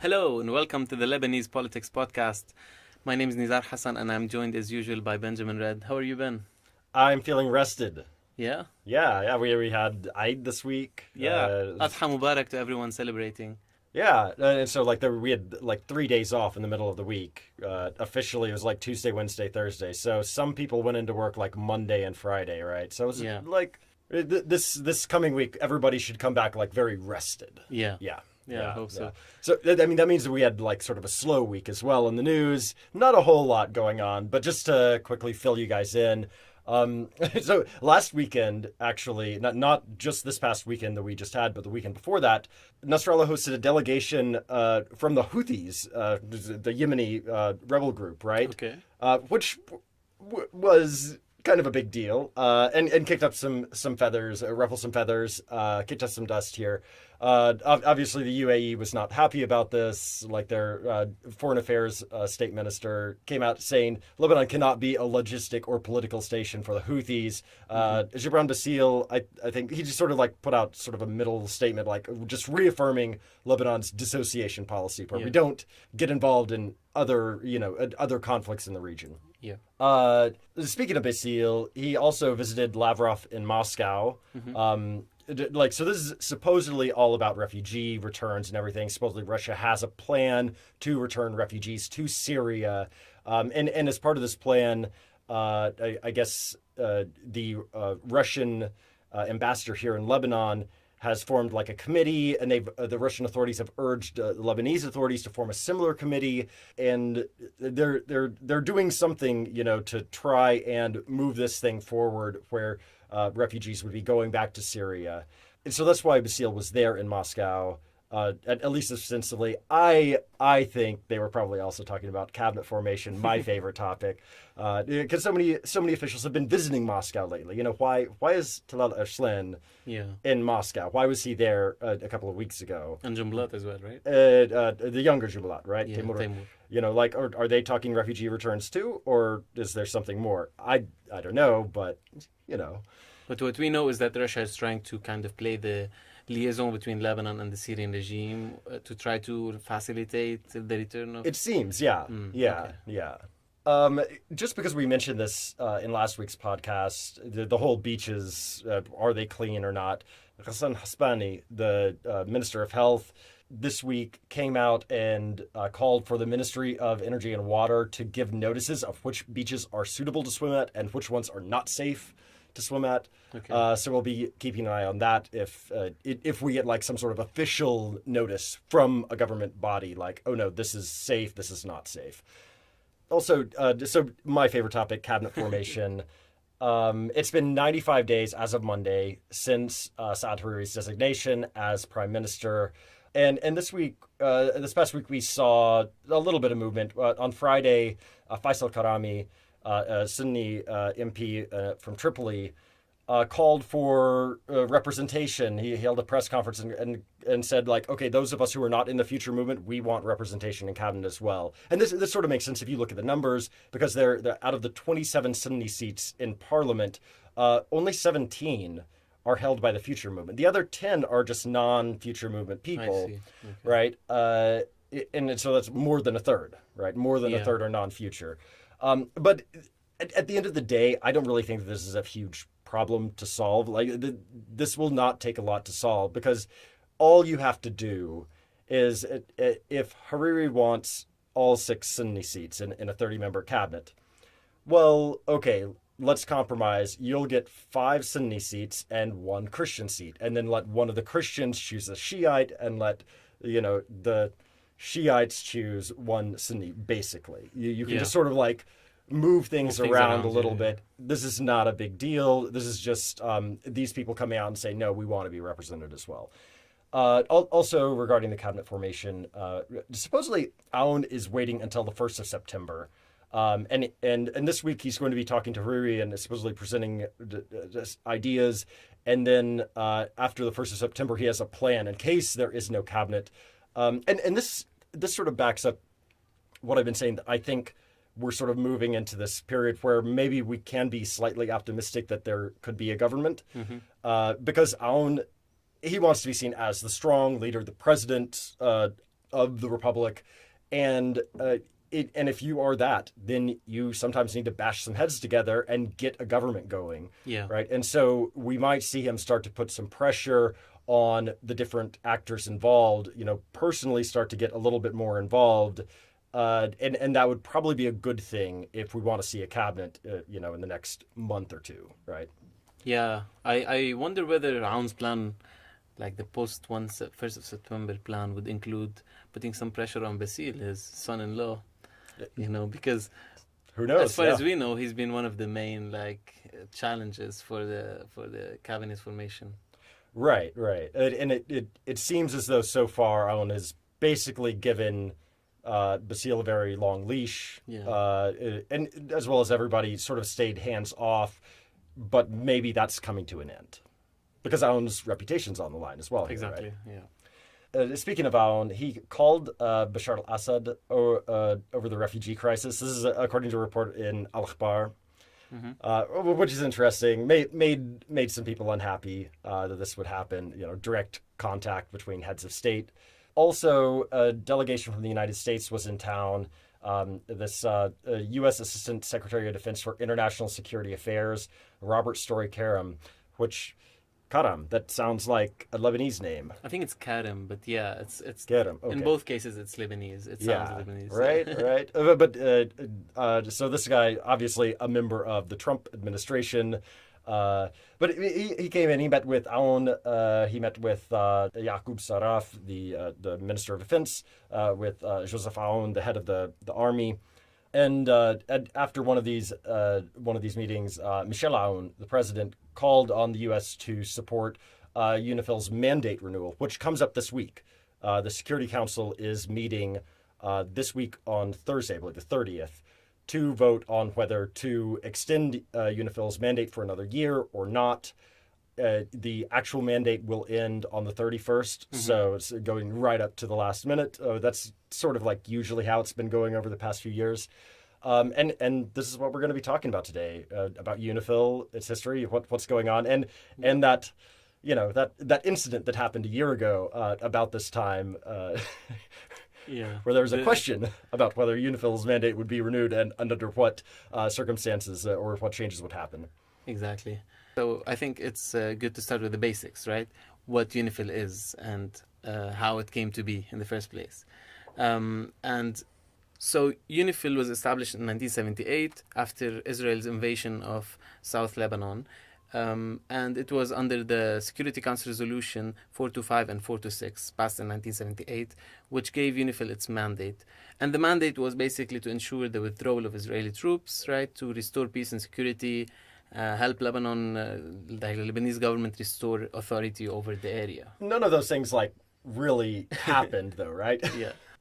Hello and welcome to the Lebanese Politics Podcast. My name is Nizar Hassan and I'm joined as usual by Benjamin Red. How are you, Ben? I'm feeling rested. Yeah? Yeah. We had Eid this week. Yeah. Adha Mubarak to everyone celebrating. Yeah, and so we had 3 days off in the middle of the week. Officially, it was like Tuesday, Wednesday, Thursday. So some people went into work like Monday and Friday, right? So it was this coming week, everybody should come back like very rested. Yeah. Yeah. Yeah, I hope so. So, I mean, that means that we had like sort of a slow week as well in the news. Not a whole lot going on, but just to quickly fill you guys in. So last weekend, actually, not just this past weekend that we just had, but the weekend before that, Nasrallah hosted a delegation from the Houthis, the Yemeni rebel group, right? Okay. Which was kind of a big deal, and kicked up some feathers, ruffled some feathers, kicked up some dust here. Obviously, the UAE was not happy about this. Like their foreign affairs state minister came out saying Lebanon cannot be a logistic or political station for the Houthis. Gibran Bassil, I think he just sort of like put out sort of a middle statement, like just reaffirming Lebanon's dissociation policy, where we don't get involved in other conflicts in the region. Yeah. Speaking of Bassil, he also visited Lavrov in Moscow. So this is supposedly all about refugee returns and everything. Supposedly Russia has a plan to return refugees to Syria. And as part of this plan, I guess the Russian ambassador here in Lebanon has formed like a committee, and the Russian authorities have urged the Lebanese authorities to form a similar committee, and they're doing something, to try and move this thing forward where refugees would be going back to Syria. And so that's why Bassil was there in Moscow, at least ostensibly. I think they were probably also talking about cabinet formation, my favorite topic, because so many officials have been visiting Moscow lately. Why is Talal Arslan in Moscow? Why was he there a couple of weeks ago? And Jumblat as well, right? The younger Jumblat, right? Yeah, Timur. Are they talking refugee returns too, or is there something more? I don't know, but But what we know is that Russia is trying to kind of play the liaison between Lebanon and the Syrian regime to try to facilitate the return of... It seems, yeah. Okay. Yeah. Just because we mentioned this in last week's podcast, the whole beaches, are they clean or not? Hassan the Minister of Health, this week came out and called for the Ministry of Energy and Water to give notices of which beaches are suitable to swim at and which ones are not safe to swim at. Okay. So we'll be keeping an eye on that if we get like some sort of official notice from a government body, like, oh no, this is safe, this is not safe. Also, so my favorite topic, cabinet formation. It's been 95 days as of Monday since Saad Hariri's designation as prime minister. And this past week, we saw a little bit of movement. On Friday, Faisal Karami, a Sunni MP from Tripoli, called for representation. He held a press conference and said, like, okay, those of us who are not in the future movement, we want representation in cabinet as well. And this sort of makes sense if you look at the numbers, because they're out of the 27 Sunni seats in parliament, only 17 are held by the future movement. The other 10 are just non-future movement people, I see. Okay. right? And so that's more than a third, right? More than a third are non-future. But at the end of the day, I don't really think that this is a huge problem to solve. Like this will not take a lot to solve, because all you have to do is if Hariri wants all 6 Sunni seats in a 30-member cabinet, well, okay, let's compromise. You'll get 5 Sunni seats and 1 Christian seat, and then let one of the Christians choose a Shiite, and let the Shiites choose 1 Sunni. Basically, you can just sort of like move things around a little bit. This is not a big deal. This is just these people coming out and saying, no, we want to be represented as well. Also, regarding the cabinet formation, supposedly Aoun is waiting until the 1st of September. And this week he's going to be talking to Hariri and supposedly presenting ideas. And then after the 1st of September, he has a plan in case there is no cabinet. And this sort of backs up what I've been saying. That I think we're sort of moving into this period where maybe we can be slightly optimistic that there could be a government, because Aoun, he wants to be seen as the strong leader, the president, of the republic, and and if you are that, then you sometimes need to bash some heads together and get a government going. Yeah. Right. And so we might see him start to put some pressure on the different actors involved, personally start to get a little bit more involved. And that would probably be a good thing if we want to see a cabinet, in the next month or two. Right. Yeah. I wonder whether Aoun's plan, like the first of September plan, would include putting some pressure on Basile, his son-in-law, because who knows? as far as we know, he's been one of the main challenges for the cabinet formation. Right. And it seems as though so far Aoun has basically given Basile a very long leash, and as well as everybody sort of stayed hands off, but maybe that's coming to an end. Because Aoun's reputation's on the line as well. Exactly, here, right? Speaking of Aoun, he called Bashar al-Assad over the refugee crisis. This is according to a report in Al-Akhbar, which is interesting. Made some people unhappy that this would happen. Direct contact between heads of state. Also, a delegation from the United States was in town. This U.S. Assistant Secretary of Defense for International Security Affairs, Robert Story-Karam, which... Karam, that sounds like a Lebanese name. I think it's Karim, but yeah, it's Karam. Okay. In both cases, it's Lebanese. It sounds Lebanese. Right. But so this guy, obviously a member of the Trump administration, but he came in. He met with Aoun. He met with Yaqub Sarraf, the Minister of Defense, with Joseph Aoun, the head of the army. And after one of these meetings, Michel Aoun, the president, called on the U.S. to support UNIFIL's mandate renewal, which comes up this week. The Security Council is meeting this week on Thursday, I believe the 30th, to vote on whether to extend UNIFIL's mandate for another year or not. The actual mandate will end on the 31st, so it's going right up to the last minute. That's sort of like usually how it's been going over the past few years. And this is what we're going to be talking about today, about UNIFIL, its history, what's going on, and that, that incident that happened a year ago about this time, where there was a question about whether UNIFIL's mandate would be renewed and under what circumstances or what changes would happen. Exactly. So I think it's good to start with the basics, right? What UNIFIL is and how it came to be in the first place. And so UNIFIL was established in 1978 after Israel's invasion of South Lebanon. And it was under the Security Council Resolution 425 and 426, passed in 1978, which gave UNIFIL its mandate. And the mandate was basically to ensure the withdrawal of Israeli troops, right, to restore peace and security, help Lebanon, the Lebanese government restore authority over the area. None of those things really happened though, right?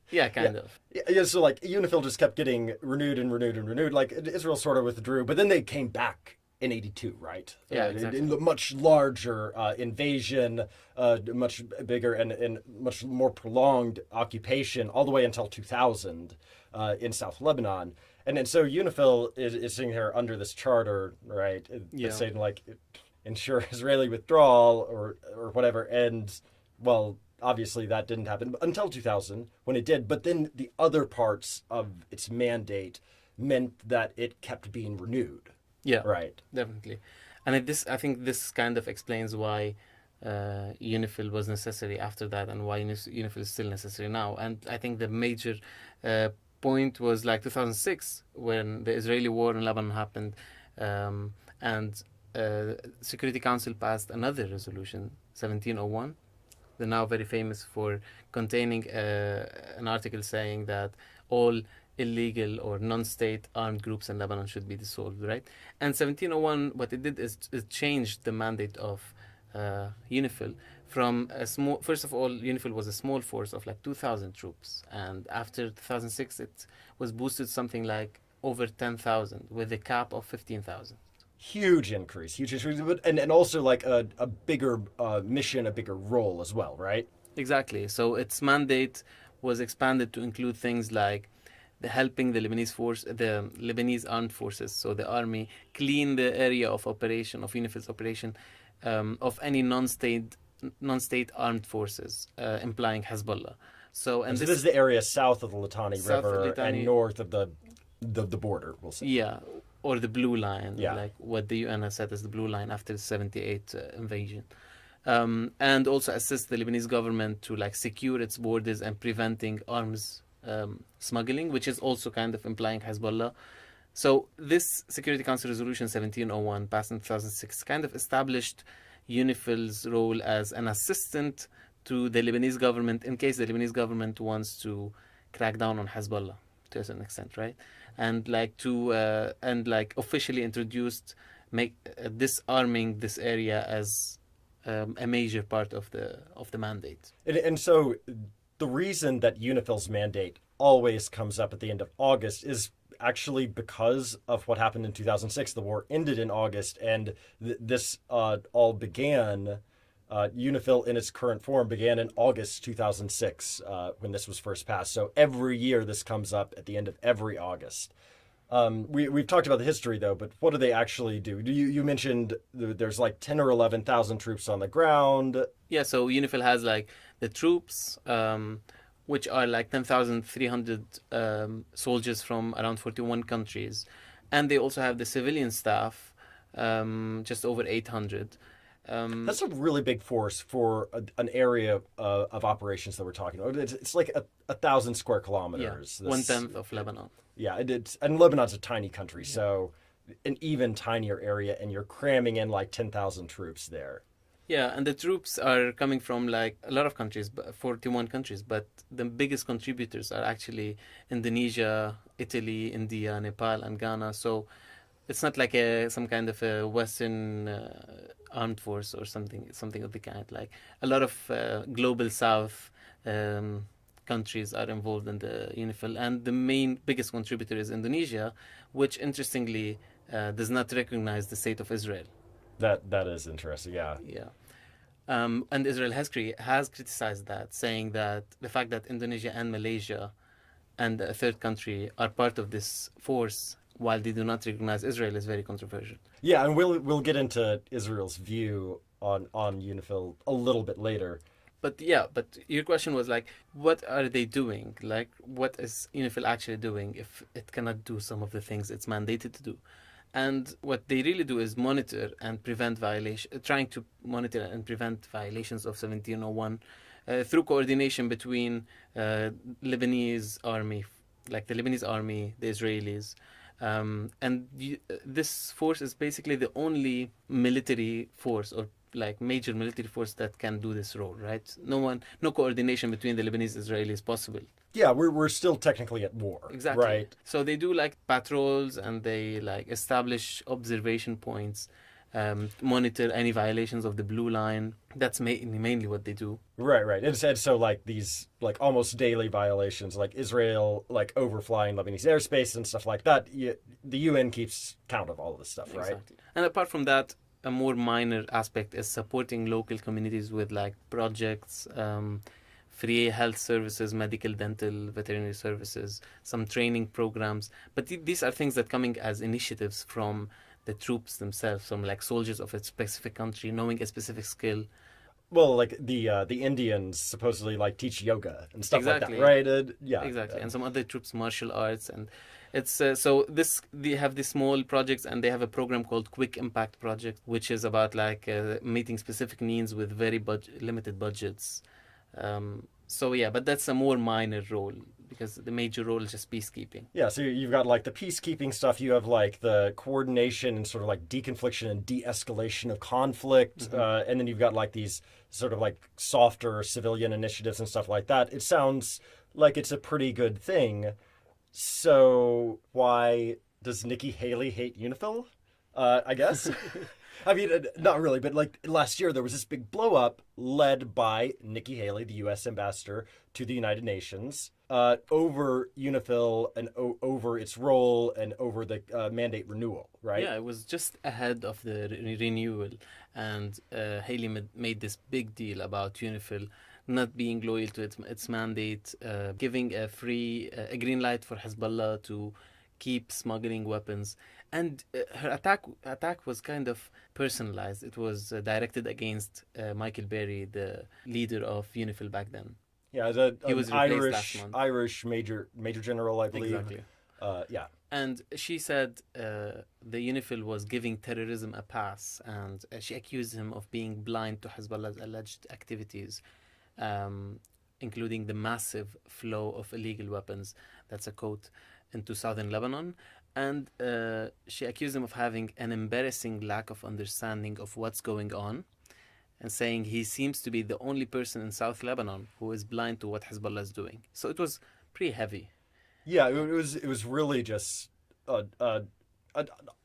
Yeah, kind of. Yeah, so UNIFIL just kept getting renewed and renewed and renewed. Israel sort of withdrew, but then they came back in 82, right? Yeah, exactly. In the much larger invasion, much bigger and much more prolonged occupation all the way until 2000 in South Lebanon. And so UNIFIL is sitting here under this charter, right? It's saying ensure Israeli withdrawal or whatever. And well, obviously that didn't happen until 2000 when it did. But then the other parts of its mandate meant that it kept being renewed. Yeah, right. Definitely. And I think this kind of explains why UNIFIL was necessary after that and why UNIFIL is still necessary now. And I think the major point was 2006 when the Israeli war in Lebanon happened, and Security Council passed another resolution, 1701. They're now very famous for containing an article saying that all illegal or non-state armed groups in Lebanon should be dissolved, right? And 1701, what it did is it changed the mandate of UNIFIL from a small... First of all, UNIFIL was a small force of 2,000 troops. And after 2006, it was boosted something over 10,000 with a cap of 15,000. Huge increase. And also a bigger mission, a bigger role as well, right? Exactly. So its mandate was expanded to include things like helping the Lebanese armed forces, so the army, clean the area of operation, of UNIFIL's operation, of any non-state armed forces, implying Hezbollah. So and this is the area south of the Litani River and north of the border, we'll say. Yeah, or the blue line, yeah. like what the UN has said as the blue line after the 78 invasion. And also assist the Lebanese government to like secure its borders and preventing arms smuggling, which is also kind of implying Hezbollah. So this Security Council Resolution 1701, passed in 2006, kind of established UNIFIL's role as an assistant to the Lebanese government in case the Lebanese government wants to crack down on Hezbollah to a certain extent, right? And officially introduced disarming this area as a major part of the mandate. And so the reason that UNIFIL's mandate always comes up at the end of August is actually because of what happened in 2006. The war ended in August, and this all began. UNIFIL in its current form began in August 2006 when this was first passed. So every year this comes up at the end of every August. We've talked about the history, though, but what do they actually do? You mentioned there's like 10 or 11,000 troops on the ground. Yeah, so UNIFIL has like the troops, which are like 10,300 soldiers from around 41 countries. And they also have the civilian staff, just over 800. That's a really big force for an area of operations that we're talking about. It's like 1,000 square kilometers. Yeah, 1/10 of Lebanon. Yeah, and Lebanon's a tiny country, so an even tinier area, and you're cramming in like 10,000 troops there. Yeah, and the troops are coming from like a lot of countries, 41 countries, but the biggest contributors are actually Indonesia, Italy, India, Nepal, and Ghana. So it's not like some kind of a Western armed force or something of the kind. Like a lot of global South countries are involved in the UNIFIL, and the biggest contributor is Indonesia, which interestingly does not recognize the state of Israel. That is interesting, yeah. Yeah. And Israel has criticized that, saying that the fact that Indonesia and Malaysia and a third country are part of this force while they do not recognize Israel is very controversial. Yeah, and we'll get into Israel's view on UNIFIL a little bit later. But your question was like, what are they doing? Like, what is UNIFIL actually doing if it cannot do some of the things it's mandated to do? And what they really do is monitor and prevent trying to monitor and prevent violations of 1701 through coordination between Lebanese army, like the Lebanese army, the Israelis. This force is basically the only military force or like major military force that can do this role, right? No coordination between the Lebanese and Israelis is possible. Yeah, we're still technically at war. Exactly. Right. So they do like patrols and they like establish observation points, monitor any violations of the blue line. That's mainly what they do. Right. And so like these like almost daily violations, like Israel like overflying Lebanese airspace and stuff like that. The UN keeps count of all of this stuff, right? Exactly. And apart from that, a more minor aspect is supporting local communities with like projects, free health services, medical, dental, veterinary services, some training programs. But these are things that coming as initiatives from the troops themselves, from like soldiers of a specific country, knowing a specific skill. Well, like the Indians supposedly like teach yoga and stuff like that, right? Yeah, exactly. And some other troops, martial arts, and it's they have these small projects, and they have a program called Quick Impact Project, which is about like meeting specific needs with very limited budgets. But that's a more minor role because the major role is just peacekeeping. Yeah, so you've got like the peacekeeping stuff, you have like the coordination and sort of like deconfliction and de-escalation of conflict, and then you've got like these sort of like softer civilian initiatives and stuff like that. It sounds like it's a pretty good thing. So why does Nikki Haley hate UNIFIL? I guess. I mean, not really, but like last year there was this big blow up led by Nikki Haley, the U.S. ambassador to the United Nations, over UNIFIL and over its role and over the mandate renewal, right? Yeah, it was just ahead of the renewal, and Haley made this big deal about UNIFIL not being loyal to its mandate, giving a green light for Hezbollah to keep smuggling weapons. And her attack was kind of personalized. It was directed against Michael Berry, the leader of UNIFIL back then. Yeah, He was replaced last month. Irish major general, I believe. Exactly. Yeah. And she said the UNIFIL was giving terrorism a pass, and she accused him of being blind to Hezbollah's alleged activities, including the massive flow of illegal weapons, that's a quote, into southern Lebanon. And she accused him of having an embarrassing lack of understanding of what's going on, and saying he seems to be the only person in South Lebanon who is blind to what Hezbollah is doing. So it was pretty heavy. Yeah, it was really just a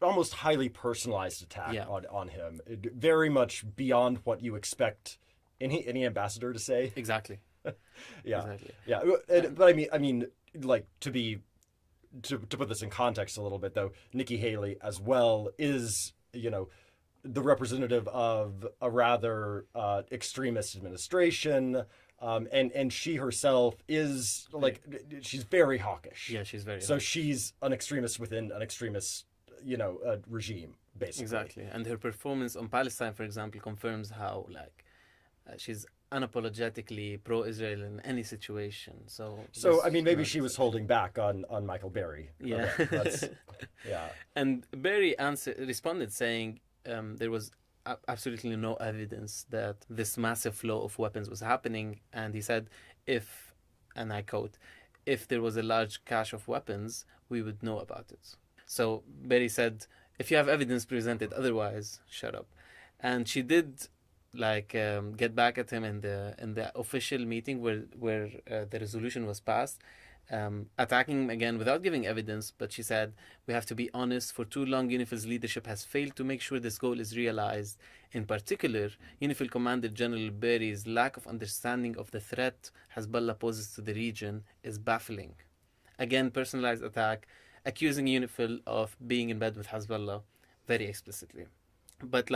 almost highly personalized attack on him. Very much beyond what you expect any ambassador to say. Exactly. Yeah. Exactly. Yeah. But I mean, like to put this in context a little bit though, Nikki Haley as well is, the representative of a rather extremist administration. And she herself is she's very hawkish. Yeah, she's very so hawkish. She's an extremist within an extremist, regime, basically. Exactly. And her performance on Palestine, for example, confirms how she's unapologetically pro-Israel in any situation. So I mean, maybe she was holding back on Michael Berry. Yeah. Yeah. And Berry responded saying there was absolutely no evidence that this massive flow of weapons was happening, and he said, if, and I quote, if there was a large cache of weapons, we would know about it. So Berry said, if you have evidence, present it, otherwise shut up. And she did get back at him in the official meeting where the resolution was passed, attacking him again without giving evidence. But she said, we have to be honest, for too long UNIFIL's leadership has failed to make sure this goal is realized. In particular, UNIFIL Commander General Berry's lack of understanding of the threat Hezbollah poses to the region is baffling. Again, personalized attack, accusing UNIFIL of being in bed with Hezbollah very explicitly. But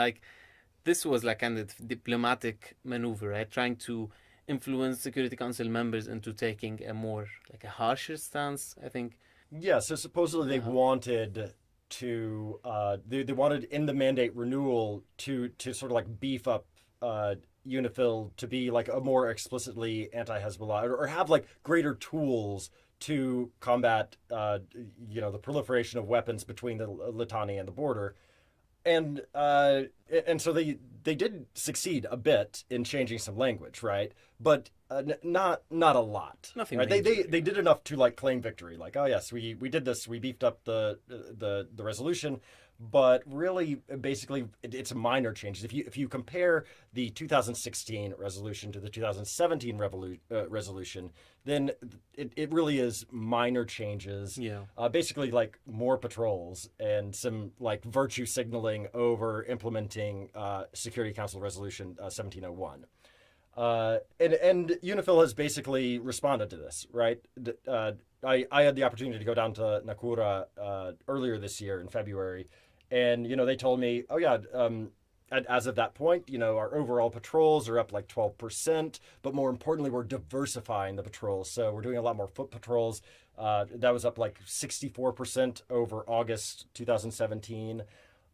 this was kind of diplomatic maneuver, right? Trying to influence Security Council members into taking a more a harsher stance, I think. Yeah, so supposedly they wanted to they wanted in the mandate renewal to sort of beef up UNIFIL to be a more explicitly anti-Hezbollah or have greater tools to combat the proliferation of weapons between the Litani and the border. And so they did succeed a bit in changing some language, right? But not a lot. Nothing. Right? They did enough to claim victory. Oh yes, we did this. We beefed up the resolution. But really, basically, it's minor changes. If you compare the 2016 resolution to the 2017 resolution, then it really is minor changes. Yeah. Basically, more patrols and some virtue signaling over implementing Security Council Resolution 1701. And UNIFIL has basically responded to this, right? I had the opportunity to go down to Nakura earlier this year in February. And, they told me, oh, yeah, as of that point, our overall patrols are up 12%. But more importantly, we're diversifying the patrols. So we're doing a lot more foot patrols. That was up 64% over August 2017.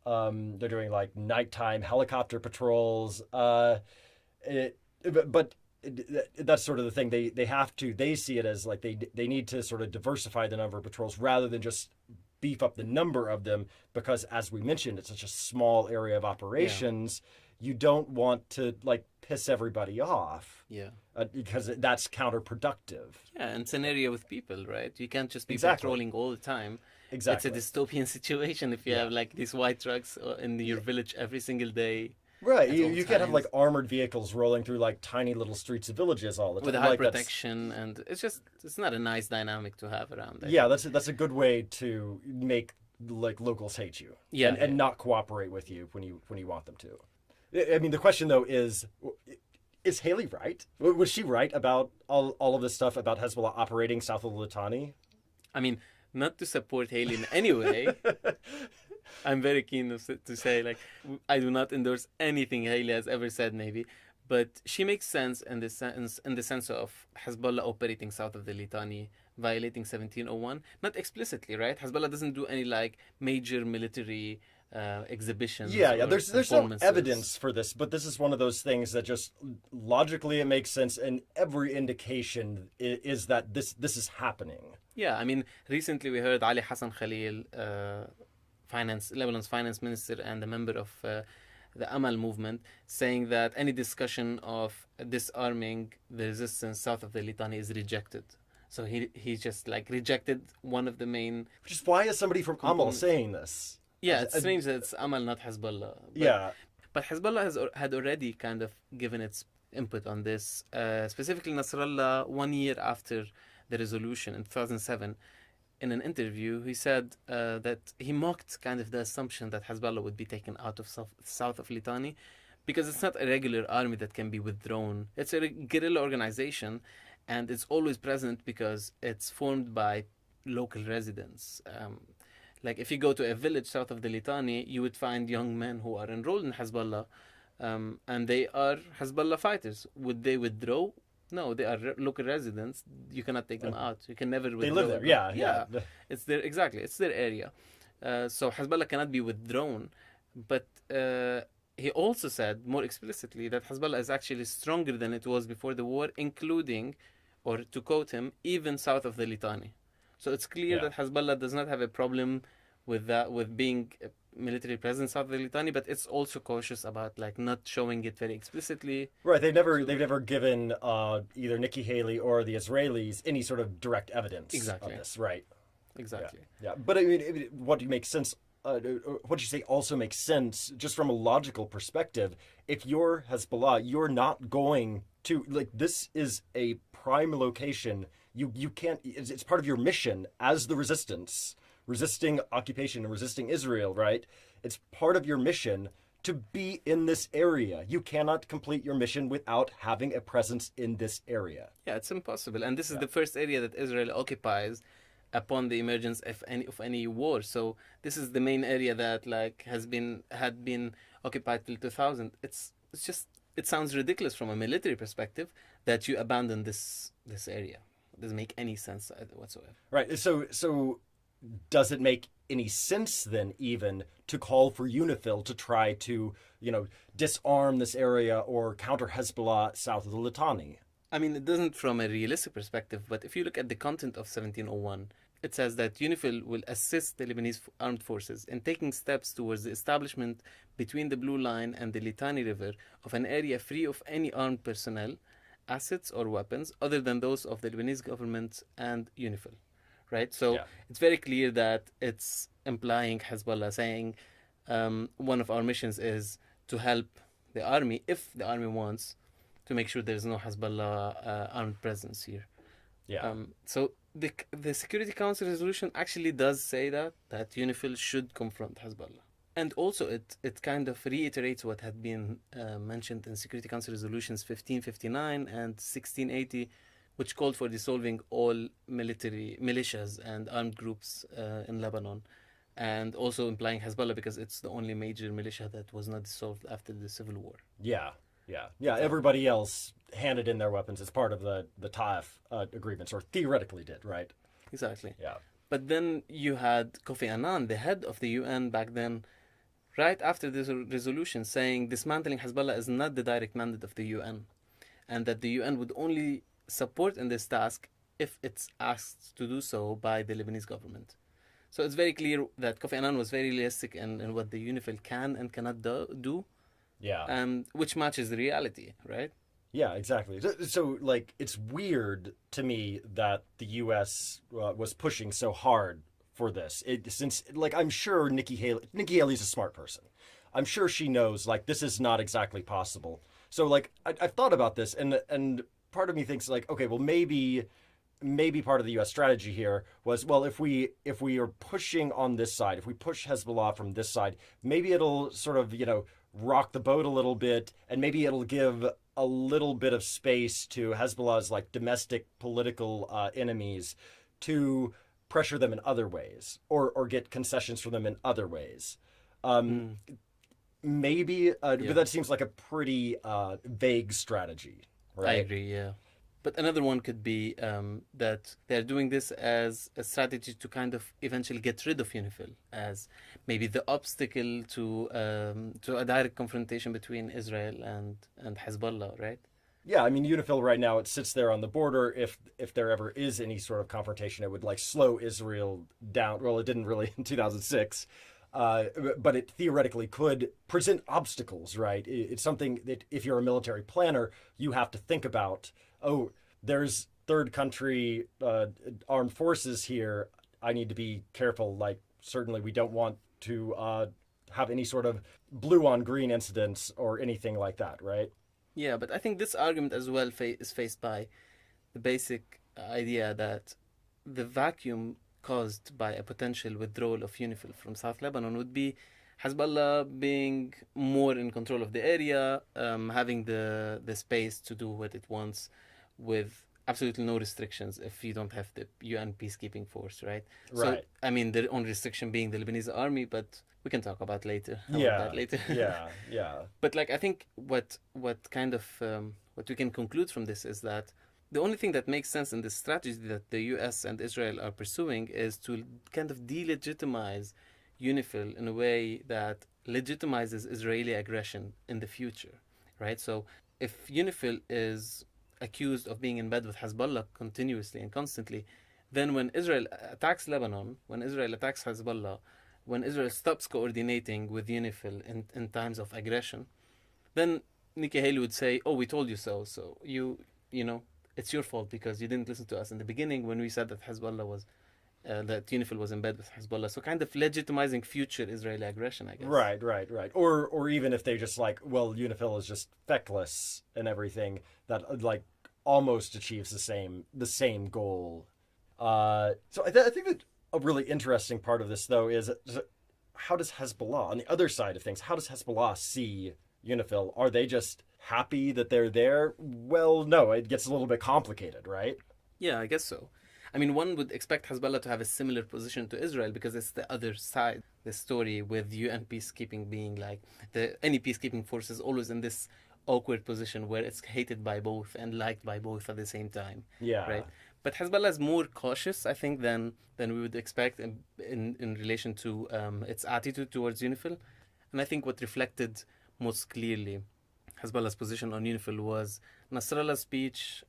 They're doing nighttime helicopter patrols. But that's sort of the thing. They see it as they need to sort of diversify the number of patrols rather than just beef up the number of them, because as we mentioned, it's such a small area of operations. Yeah. You don't want to piss everybody off. Yeah. Because that's counterproductive. Yeah, and it's an area with people, right? You can't just be Exactly. patrolling all the time. Exactly. It's a dystopian situation if you have these white trucks in your village every single day. Right, you can't have armored vehicles rolling through tiny little streets of villages all the time. With high protection, and it's not a nice dynamic to have around. Yeah, that's a good way to make locals hate you. Yeah, and not cooperate with you when you want them to. I mean, the question though is Haley right? Was she right about all of this stuff about Hezbollah operating south of the Litani? I mean, not to support Haley in any way. I'm very keen to say, I do not endorse anything Haley has ever said, maybe, but she makes sense in the sense of Hezbollah operating south of the Litani, violating 1701, not explicitly, right? Hezbollah doesn't do any major military exhibitions. Yeah. Or There's no performances. evidence for this, but this is one of those things that just logically it makes sense, and every indication is that this is happening. Yeah, I mean, recently we heard Ali Hassan Khalil, Lebanon's finance minister and a member of the Amal movement, saying that any discussion of disarming the resistance south of the Litani is rejected. So he just like rejected one of the main. Which is why is somebody from Amal saying this? Yeah, it's strange that it's Amal, not Hezbollah. But Hezbollah had already kind of given its input on this, specifically Nasrallah 1 year after the resolution in 2007. In an interview, he said that he mocked kind of the assumption that Hezbollah would be taken out of south of Litani, because it's not a regular army that can be withdrawn. It's a guerrilla organization, and it's always present because it's formed by local residents. Like if you go to a village south of the Litani, you would find young men who are enrolled in Hezbollah, and they are Hezbollah fighters. Would they withdraw? No, they are local residents. You cannot take them out. You can never withdraw. They live there, yeah. It's their, exactly, it's their area. So Hezbollah cannot be withdrawn. But he also said more explicitly that Hezbollah is actually stronger than it was before the war, including, or to quote him, even south of the Litani. So it's clear that Hezbollah does not have a problem with that, with being a military presence south of the Litani, but it's also cautious about like not showing it very explicitly. Right. They've never given either Nikki Haley or the Israelis any sort of direct evidence of this. Right. Exactly. Yeah. But I mean, what makes sense. What you say also makes sense just from a logical perspective. If you're Hezbollah, you're not going to, like, this is a prime location. You can't, it's part of your mission as the resistance, resisting occupation and resisting Israel, right? It's part of your mission to be in this area. You cannot complete your mission without having a presence in this area. Yeah, it's impossible. And this is the first area that Israel occupies upon the emergence of any war. So this is the main area that like had been occupied till 2000. It's just, it sounds ridiculous from a military perspective that you abandon this area. It doesn't make any sense whatsoever. Right. So does it make any sense then even to call for UNIFIL to try to, disarm this area or counter Hezbollah south of the Litani? I mean, it doesn't from a realistic perspective, but if you look at the content of 1701, it says that UNIFIL will assist the Lebanese armed forces in taking steps towards the establishment between the Blue Line and the Litani River of an area free of any armed personnel, assets or weapons other than those of the Lebanese government and UNIFIL. Right? So it's very clear that it's implying Hezbollah saying one of our missions is to help the army, if the army wants, to make sure there's no Hezbollah armed presence here. Yeah. So the Security Council resolution actually does say that UNIFIL should confront Hezbollah. And also it kind of reiterates what had been mentioned in Security Council resolutions 1559 and 1680, which called for dissolving all military militias and armed groups in Lebanon, and also implying Hezbollah because it's the only major militia that was not dissolved after the civil war. Yeah. Everybody else handed in their weapons as part of the Taif agreements, or theoretically did, right? Exactly. Yeah. But then you had Kofi Annan, the head of the UN back then, right after this resolution, saying dismantling Hezbollah is not the direct mandate of the UN, and that the UN would only support in this task if it's asked to do so by the Lebanese government. So it's very clear that Kofi Annan was very realistic in what the UNIFIL can and cannot do. Yeah. Which matches the reality, right? Yeah, exactly. So like, it's weird to me that the U.S. Was pushing so hard for this. Since I'm sure Nikki Haley's a smart person. I'm sure she knows, this is not exactly possible. So, I've thought about this, and part of me thinks, okay, well, maybe part of the U.S. strategy here was, well, if we are pushing on this side, if we push Hezbollah from this side, maybe it'll sort of, rock the boat a little bit, and maybe it'll give a little bit of space to Hezbollah's domestic political enemies to pressure them in other ways, or get concessions from them in other ways. Maybe, but that seems like a pretty vague strategy, right? I agree, yeah. But another one could be that they're doing this as a strategy to kind of eventually get rid of UNIFIL, as maybe the obstacle to a direct confrontation between Israel and Hezbollah, right? Yeah, I mean, UNIFIL right now, it sits there on the border. If there ever is any sort of confrontation, it would like slow Israel down. Well, it didn't really in 2006, but it theoretically could present obstacles, right? It's something that if you're a military planner, you have to think about. Oh, there's third country armed forces here. I need to be careful. Like, certainly we don't want to have any sort of blue on green incidents or anything like that, right? Yeah, but I think this argument as well is faced by the basic idea that the vacuum caused by a potential withdrawal of UNIFIL from South Lebanon would be Hezbollah being more in control of the area, having the space to do what it wants with absolutely no restrictions if you don't have the UN peacekeeping force, right? Right. So, I mean, the only restriction being the Lebanese army, but we can talk about that later. Yeah. But like, I think what kind of what we can conclude from this is that the only thing that makes sense in this strategy that the US and Israel are pursuing is to kind of delegitimize UNIFIL in a way that legitimizes Israeli aggression in the future, right? So if UNIFIL is accused of being in bed with Hezbollah continuously and constantly, then when Israel attacks Lebanon, when Israel attacks Hezbollah, when Israel stops coordinating with UNIFIL in times of aggression, then Nikki Haley would say, "Oh, we told you so. So you know, it's your fault because you didn't listen to us in the beginning when we said that Hezbollah was that UNIFIL was in bed with Hezbollah." So kind of legitimizing future Israeli aggression, I guess. Right. Or even if they just like, well, UNIFIL is just feckless and everything, that like almost achieves the same goal. So I think that a really interesting part of this, though, is how does Hezbollah, on the other side of things, how does Hezbollah see UNIFIL? Are they just happy that they're there? Well, no, it gets a little bit complicated, right? Yeah, I guess so. I mean, one would expect Hezbollah to have a similar position to Israel because it's the other side. The story with UN peacekeeping being like any peacekeeping force is always in this awkward position where it's hated by both and liked by both at the same time. Yeah. Right. But Hezbollah is more cautious, I think, than we would expect in relation to its attitude towards UNIFIL. And I think what reflected most clearly Hezbollah's position on UNIFIL was Nasrallah's speech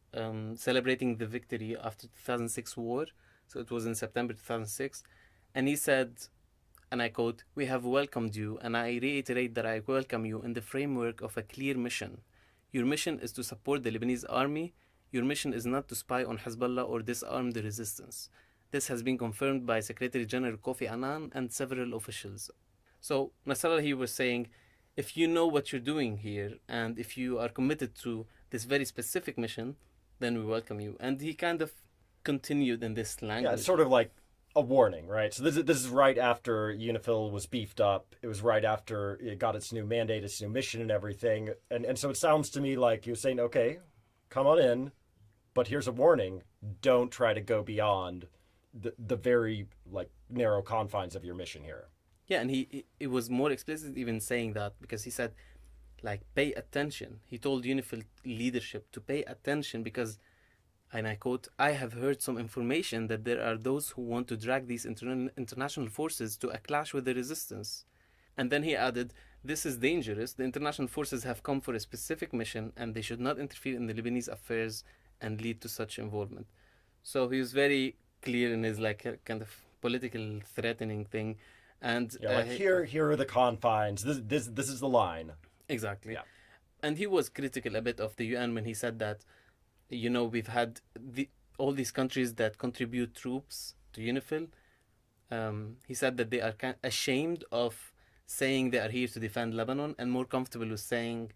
celebrating the victory after 2006 war. So it was in September 2006. And he said, and I quote, "We have welcomed you, and I reiterate that I welcome you in the framework of a clear mission. Your mission is to support the Lebanese army. Your mission is not to spy on Hezbollah or disarm the resistance. This has been confirmed by Secretary General Kofi Annan and several officials." So Nasrallah, he was saying, if you know what you're doing here, and if you are committed to this very specific mission, then we welcome you. And he kind of continued in this language. Yeah, it's sort of like a warning, right? So this is right after UNIFIL was beefed up. It was right after it got its new mandate, its new mission and everything. And so it sounds to me like he was saying, okay, come on in, but here's a warning. Don't try to go beyond the very like narrow confines of your mission here. Yeah, and he was more explicit even saying that because he said, like, pay attention. He told UNIFIL leadership to pay attention because, and I quote, "I have heard some information that there are those who want to drag these international forces to a clash with the resistance." And then he added, "This is dangerous. The international forces have come for a specific mission and they should not interfere in the Lebanese affairs and lead to such involvement." So he was very clear in his like kind of political threatening thing. And yeah, like here are the confines. This is the line. Exactly. Yeah. And he was critical a bit of the UN when he said that, you know, we've had all these countries that contribute troops to UNIFIL. He said that they are ashamed of saying they are here to defend Lebanon and more comfortable with saying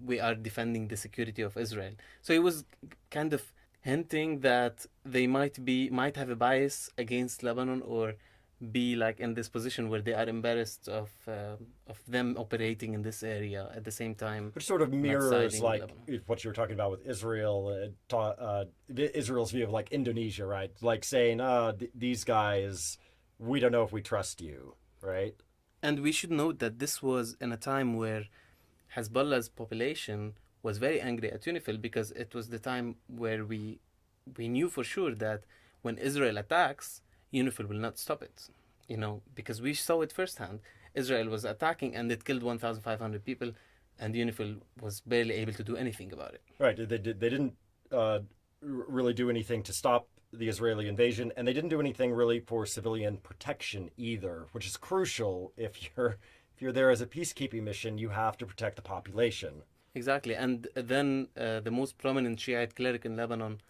we are defending the security of Israel. So he was kind of hinting that they might have a bias against Lebanon or be like in this position where they are embarrassed of them operating in this area at the same time. Which sort of mirrors like what you were talking about with Israel, Israel's view of like Indonesia, right? Like saying, these guys, we don't know if we trust you, right? And we should note that this was in a time where Hezbollah's population was very angry at UNIFIL because it was the time where we knew for sure that when Israel attacks, UNIFIL will not stop it. Because we saw it firsthand. Israel was attacking and it killed 1,500 people, and UNIFIL was barely able to do anything about it. Right. They didn't really do anything to stop the Israeli invasion, and they didn't do anything really for civilian protection either, which is crucial. If you're there as a peacekeeping mission, you have to protect the population. Exactly. And then the most prominent Shiite cleric in Lebanon,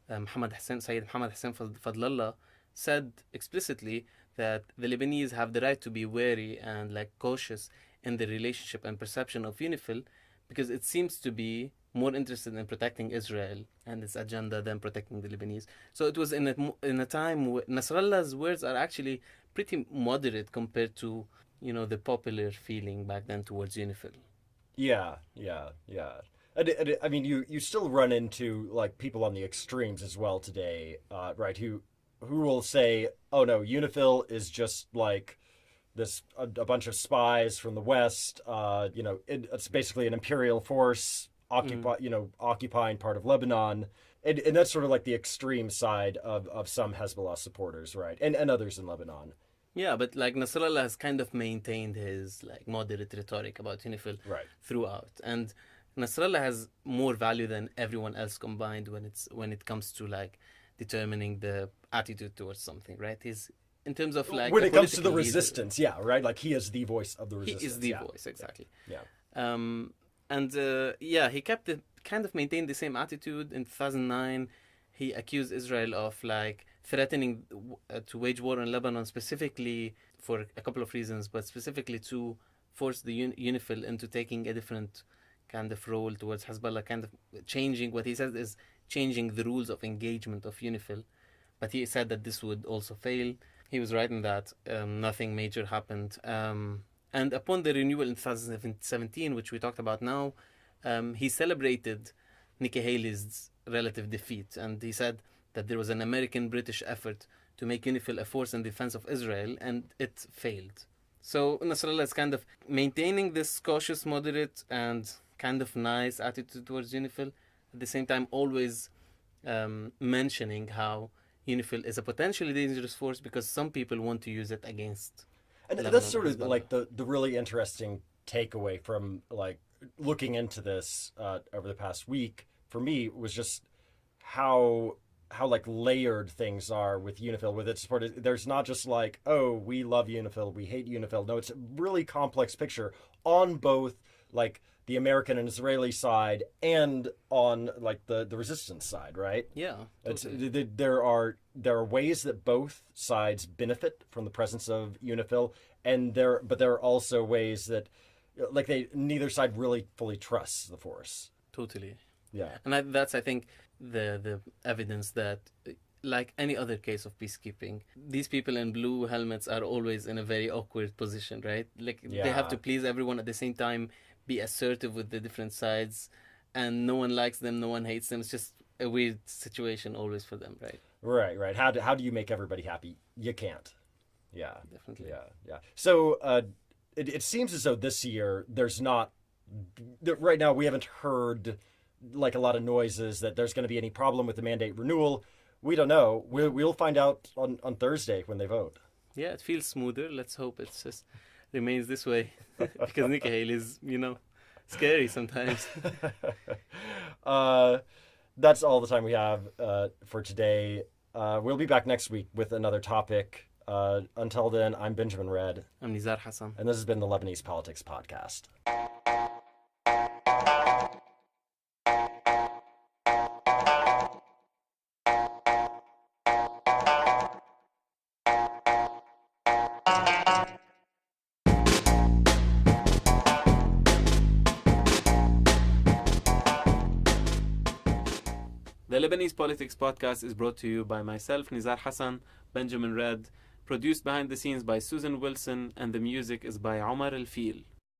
Sayyid Muhammad Hassan Fadlallah, said explicitly that the Lebanese have the right to be wary and cautious in the relationship and perception of UNIFIL, because it seems to be more interested in protecting Israel and its agenda than protecting the Lebanese. So it was in a time where Nasrallah's words are actually pretty moderate compared to the popular feeling back then towards UNIFIL. Yeah. I mean, you still run into people on the extremes as well today, right? Who will say, "Oh no, UNIFIL is just this a bunch of spies from the West. It's basically an imperial force occupying part of Lebanon." And that's sort of the extreme side of some Hezbollah supporters, right? And others in Lebanon. Yeah, but Nasrallah has kind of maintained his moderate rhetoric about UNIFIL throughout, and Nasrallah has more value than everyone else combined when it comes to determining the attitude towards something, right? He's in terms of when it comes to the resistance, yeah, right. He is the voice of the resistance. He is the voice, exactly. Yeah. He kind of maintained the same attitude in 2009. He accused Israel of threatening to wage war in Lebanon, specifically for a couple of reasons, but specifically to force the UNIFIL into taking a different kind of role towards Hezbollah, kind of changing what he says is changing the rules of engagement of UNIFIL. But he said that this would also fail. He was right in that. Nothing major happened. And upon the renewal in 2017, which we talked about now, he celebrated Nikki Haley's relative defeat. And he said that there was an American-British effort to make UNIFIL a force in defense of Israel, and it failed. So Nasrallah is kind of maintaining this cautious, moderate, and kind of nice attitude towards UNIFIL. At the same time, always mentioning how UNIFIL is a potentially dangerous force because some people want to use it against. And that's sort of the really interesting takeaway from looking into this over the past week for me was just how layered things are with UNIFIL, with its support. There's not just oh, we love UNIFIL, we hate UNIFIL. No, it's a really complex picture on both the American and Israeli side and on the resistance side, right? Yeah. Totally. There are ways that both sides benefit from the presence of UNIFIL, but there are also ways that neither side really fully trusts the force. Totally. Yeah. And that's I think the evidence that like any other case of peacekeeping, these people in blue helmets are always in a very awkward position, right? They have to please everyone at the same time, be assertive with the different sides, and no one likes them, no one hates them. It's just a weird situation always for them, right? Right. How do you make everybody happy? You can't. Yeah. Definitely. Yeah. So it seems as though this year there's not. Right now we haven't heard a lot of noises that there's going to be any problem with the mandate renewal. We don't know. We'll find out on Thursday when they vote. Yeah, it feels smoother. Let's hope it just remains this way because Nikki Haley is, scary sometimes. That's all the time we have for today. We'll be back next week with another topic. Until then, I'm Benjamin Red. I'm Nizar Hassan. And this has been the Lebanese Politics Podcast. The Lebanese Politics Podcast is brought to you by myself, Nizar Hassan, Benjamin Red, produced behind the scenes by Susan Wilson, and the music is by Omar El-Fil.